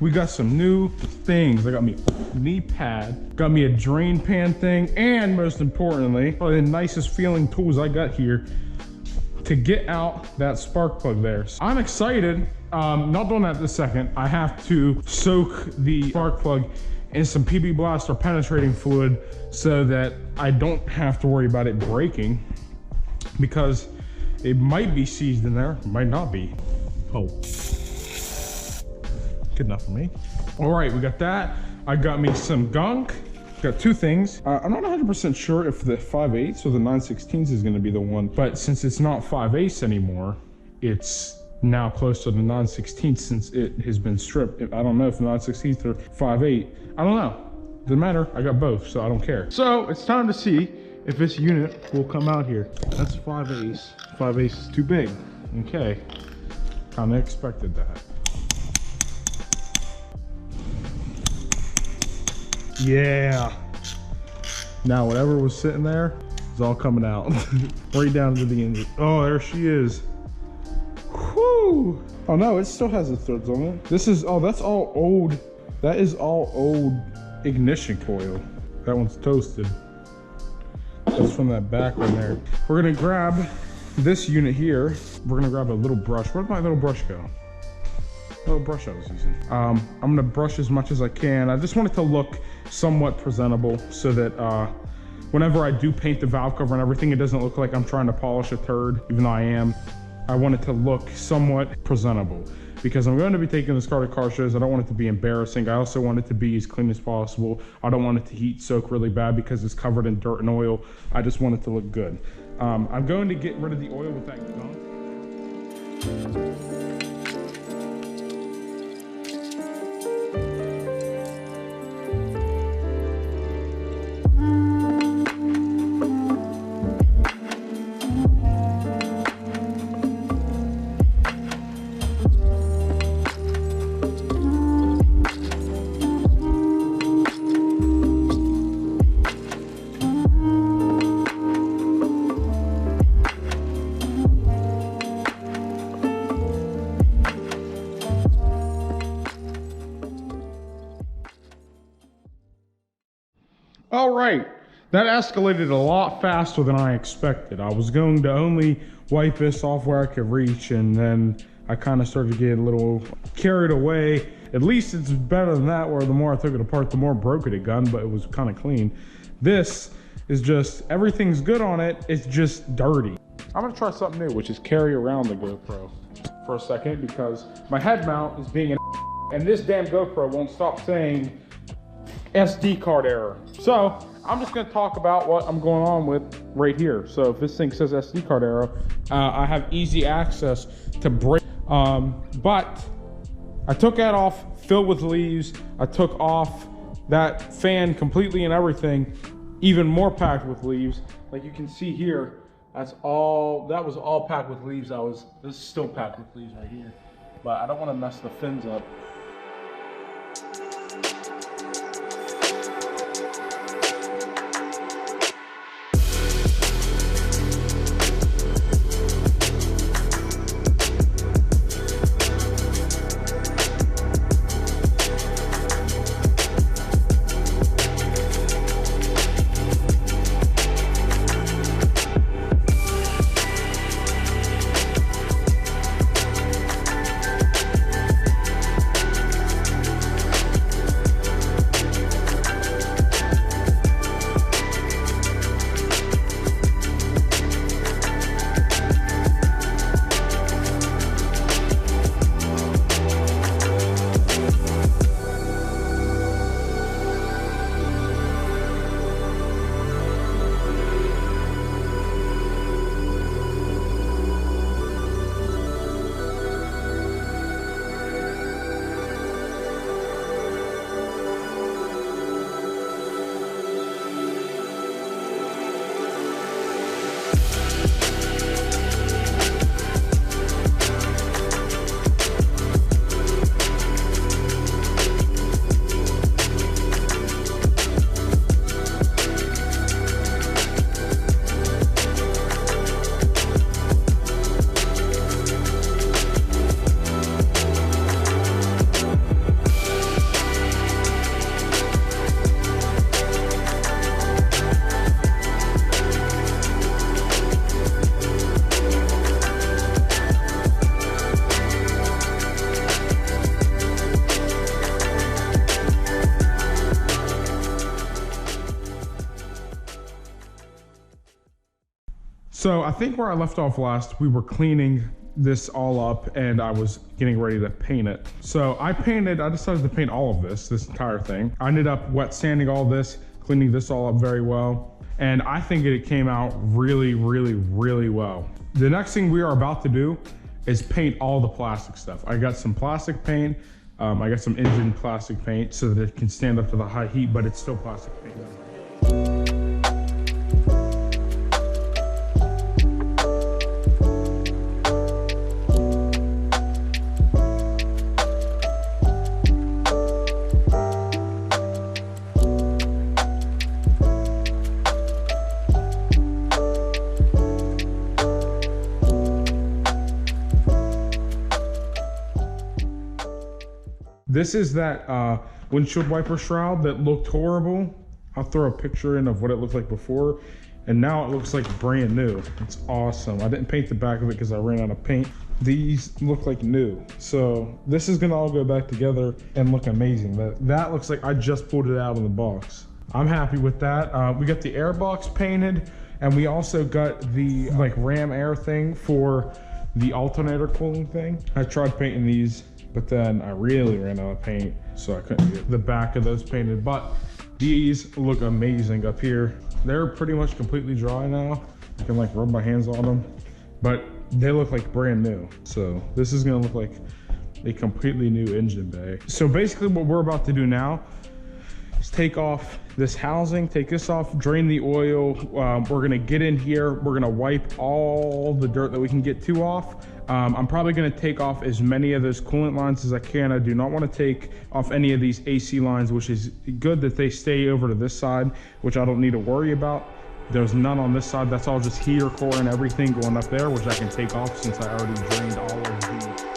we got some new things. I got me a knee pad, got me a drain pan thing, and most importantly, probably the nicest feeling tools I got here to get out that spark plug there. So I'm excited. Not doing that this second. I have to soak the spark plug in some PB Blast or penetrating fluid so that I don't have to worry about it breaking, because it might be seized in there, might not be. Oh. Good enough for me. All right, we got that. I got me some gunk. Got two things. I'm not 100% sure if the 5/8 or the 9/16 is gonna be the one, but since it's not 5/8 anymore, it's now close to the 9/16 since it has been stripped. I don't know if 9/16 or 5/8. I don't know. Doesn't matter. I got both, so I don't care. So it's time to see if this unit will come out here. That's 5/8. 5/8 is too big. Okay. Kinda expected that. Yeah. Now whatever was sitting there is all coming out. Right down to the engine. Oh, there she is. Whew. Oh no, it still has the threads on it. This is, oh, that's all old. That is all old ignition coil. That one's toasted. That's from that back one there. We're gonna grab this unit here. We're gonna grab a little brush. Where'd my little brush go? Little brush I was using. I'm gonna brush as much as I can. I just want it to look somewhat presentable so that whenever I do paint the valve cover and everything, it doesn't look like I'm trying to polish a turd, even though I am. I want it to look somewhat presentable because I'm going to be taking this car to car shows. I don't want it to be embarrassing. I also want it to be as clean as possible. I don't want it to heat soak really bad because it's covered in dirt and oil. I just want it to look good. I'm going to get rid of the oil with that gunk. All right, that escalated a lot faster than I expected. I was going to only wipe this off where I could reach, and then I kind of started to get a little carried away. At least it's better than that, where the more I took it apart, the more broke it had gotten, but it was kind of clean. This is just, everything's good on it, it's just dirty. I'm gonna try something new, which is carry around the GoPro for a second, because my head mount is being an and this damn GoPro won't stop saying SD card error. So I'm just gonna talk about what I'm going on with right here. So if this thing says SD card error, I have easy access to break. But I took that off, filled with leaves. I took off that fan completely and everything, even more packed with leaves. Like you can see here, that was all packed with leaves. This is still packed with leaves right here. But I don't wanna mess the fins up. So I think where I left off last, we were cleaning this all up and I was getting ready to paint it. So I decided to paint all of this entire thing. I ended up wet sanding all this, cleaning this all up very well. And I think it came out really, really, really well. The next thing we are about to do is paint all the plastic stuff. I got some plastic paint. I got some engine plastic paint so that it can stand up to the high heat, but it's still plastic paint. This is that windshield wiper shroud that looked horrible. I'll throw a picture in of what it looked like before, and now it looks like brand new. It's awesome. I didn't paint the back of it because I ran out of paint. These look like new. So this is gonna all go back together and look amazing. That looks like I just pulled it out of the box. I'm happy with that. We got the air box painted, and we also got the like ram air thing for the alternator cooling thing. I tried painting these, but then I really ran out of paint, so I couldn't get the back of those painted. But these look amazing up here. They're pretty much completely dry now. I can like rub my hands on them, but they look like brand new. So this is gonna look like a completely new engine bay. So basically what we're about to do now is take off this housing, take this off, drain the oil. We're gonna get in here. We're gonna wipe all the dirt that we can get to off. I'm probably gonna take off as many of those coolant lines as I can. I do not wanna take off any of these AC lines, which is good that they stay over to this side, which I don't need to worry about. There's none on this side. That's all just heater core and everything going up there, which I can take off since I already drained all of the.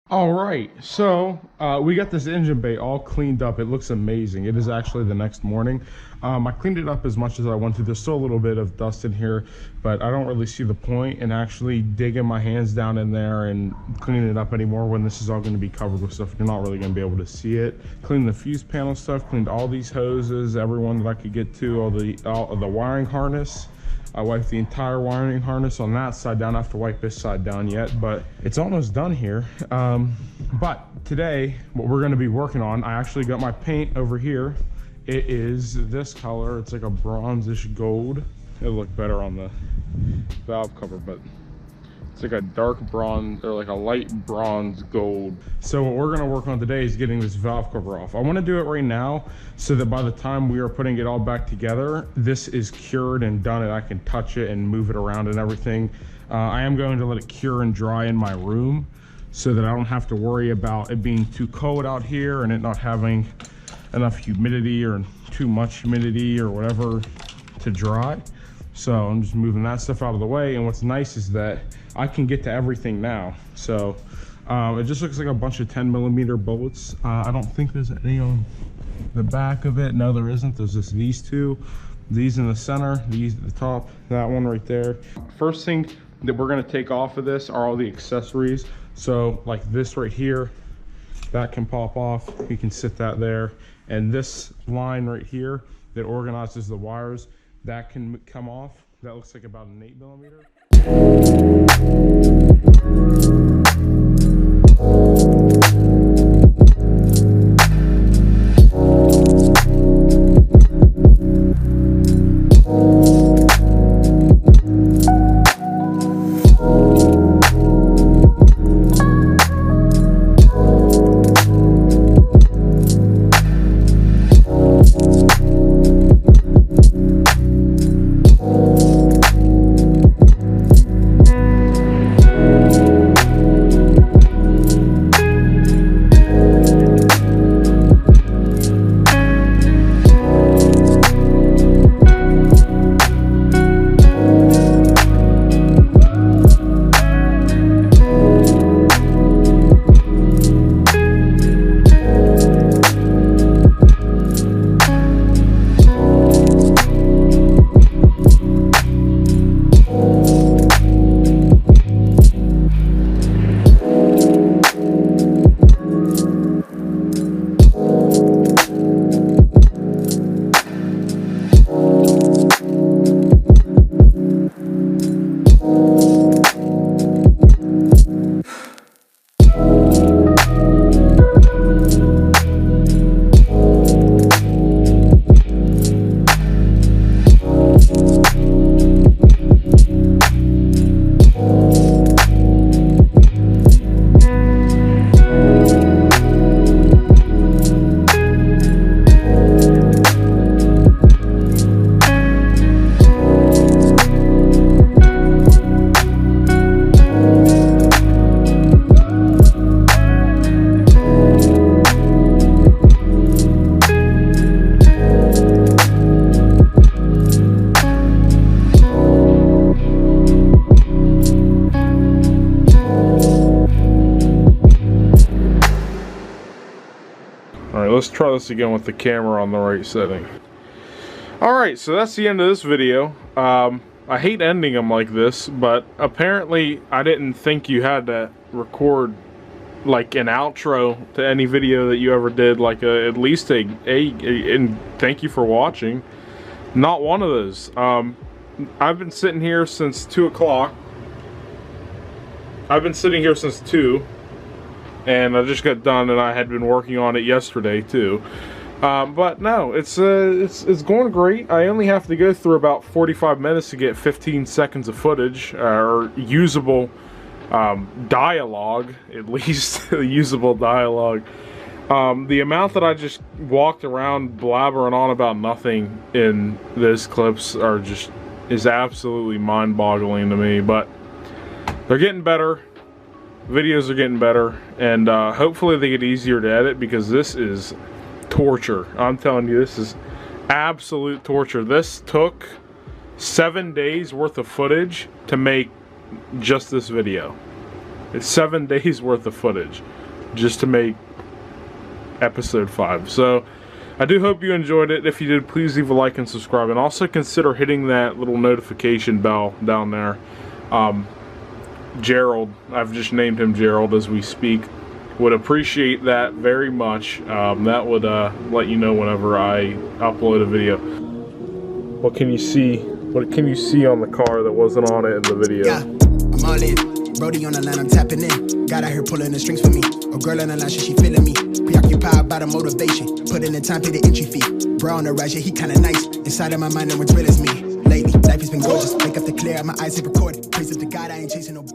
All right, so we got this engine bay all cleaned up. It looks amazing. It is actually the next morning. I cleaned it up as much as I want to. There's still a little bit of dust in here, but I don't really see the point in actually digging my hands down in there and cleaning it up anymore when this is all going to be covered with stuff. You're not really going to be able to see it. Cleaned the fuse panel stuff, cleaned all these hoses, everyone that I could get to, all the wiring harness. I wiped the entire wiring harness on that side down. I have to wipe this side down yet, but it's almost done here. But today, what we're gonna be working on, I actually got my paint over here. It is this color. It's like a bronzish gold. It'll look better on the valve cover, but It's like a dark bronze or like a light bronze gold. So what we're gonna work on today is getting this valve cover off. I wanna do it right now so that by the time we are putting it all back together, this is cured and done and I can touch it and move it around and everything. I am going to let it cure and dry in my room so that I don't have to worry about it being too cold out here and it not having enough humidity or too much humidity or whatever to dry. So I'm just moving that stuff out of the way. And what's nice is that I can get to everything now. So it just looks like a bunch of 10mm bullets. I don't think there's any on the back of it. No, there isn't. There's just these two. These in the center, these at the top, that one right there. First thing that we're gonna take off of this are all the accessories. So like this right here, that can pop off. You can sit that there. And this line right here that organizes the wires, that can come off. That looks like about an 8mm. Let's try this again with the camera on the right setting. Alright, so that's the end of this video. I hate ending them like this, but apparently I didn't think you had to record like an outro to any video that you ever did, like at least a and thank you for watching. Not one of those. I've been sitting here since 2 o'clock. I've been sitting here since 2. And I just got done, and I had been working on it yesterday too. But no, it's going great. I only have to go through about 45 minutes to get 15 seconds of footage, or usable dialogue, at least usable dialogue. The amount that I just walked around blabbering on about nothing in those clips is absolutely mind-boggling to me. But they're getting better. Videos are getting better, and hopefully they get easier to edit, because this is torture. I'm telling you, this is absolute torture. This took 7 days worth of footage to make just this video. It's 7 days worth of footage just to make episode 5. So I do hope you enjoyed it. If you did, please leave a like and subscribe, and also consider hitting that little notification bell down there. Gerald, I've just named him Gerald as we speak, would appreciate that very much. That would let you know whenever I upload a video. What can you see? What can you see on the car that wasn't on it in the video? Yeah, I'm all in. Brody on the line, I'm tapping in. Got out here pulling the strings for me. A girl on the line, she feeling me. Preoccupied by the motivation. Put in the time, pay the entry fee. Bro on the rise, yeah, he kinda nice. Inside of my mind, no one's real as me. Lately, life has been gorgeous. Wake up to clear out my eyes, hit record. Praise up to God, I ain't chasing no.